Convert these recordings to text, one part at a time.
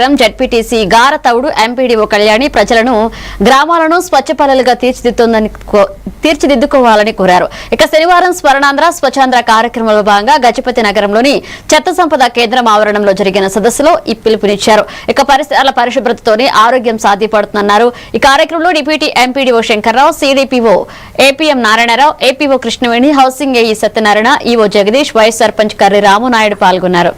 ZPTC గారతౌడు MPDO Kalyani ప్రజలను గ్రామాలను స్వచ్ఛ పల్లెలుగా తీర్చిదిద్దుకోవాలని కోరారు. ఇక శనివారం స్మరణాంధ్ర స్వచ్ఛాంధ్ర కార్యక్రమంలో భాగంగా గజపతి నగరంలోని చెత్త సంపద కేంద్రం ఆవరణంలో జరిగిన సదస్సులో ఈ పిలుపునిచ్చారు. ఇక పరిసరాల పరిశుభ్రతతోనే ఆరోగ్యం సాధ్యపడుతుందన్నారు. ఈ కార్యక్రమంలో deputy MPDO Shankarrao, CDPO APM Narayana Rao, APO Krishnaveni, housing AE Satyanarayana, EO Jagadish, vice sarpanch Karri Ramu Naidu పాల్గొన్నారు.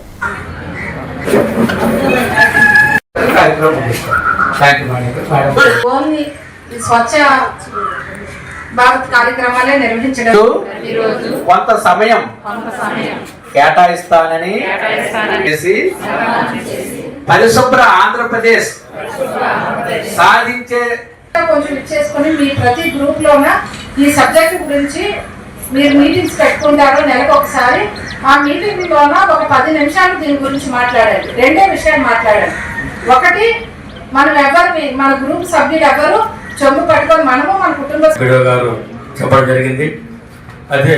ఓన్లీ స్వచ్ఛ భారత్ కార్యక్రమాలే నిర్వహించడం కొంత సమయం కేటాయిస్తానని పరిశుభ్ర ఆంధ్రప్రదేశ్ సాధించే కొంచెం ఇచ్చేసుకుని మీ ప్రతి గ్రూప్ లోన ఈ సబ్జెక్ట్ గురించి మీరు మీటింగ్స్ పెట్టుకుంటారు నెలకు ఒకసారి. ఆ మీటింగ్ లోన ఒక 10 నిమిషాలు దీని గురించి మాట్లాడాలి. రెండే విషయాలు మాట్లాడాలి. ఒకటి, మనం మన గ్రూప్ సభ్యులు ఎవరు చెంబు పట్టుకొని మనము మన కుటుంబ గారు చెప్పడం జరిగింది. అదే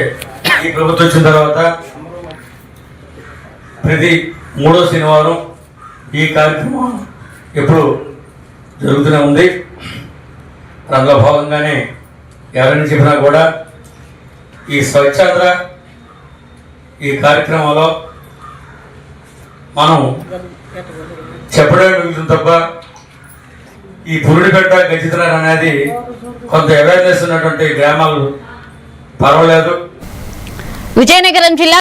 ఈ ప్రభుత్వం వచ్చిన తర్వాత ప్రతి 3వ శనివారం ఈ కార్యక్రమం ఎప్పుడు జరుగుతూనే ఉంది. అందులో భాగంగానే ఎవరిని చెప్పినా కూడా ఈ స్వచ్ఛాంధ్ర ఈ కార్యక్రమంలో మనం చెప్పడం మిగులుతుంది తప్ప ఈ పురుడిపెట్ట గజితనగర్ అనేది కొంత అవేర్నెస్ ఉన్నటువంటి గ్రామాలు పర్వాలేదు. విజయనగరం జిల్లా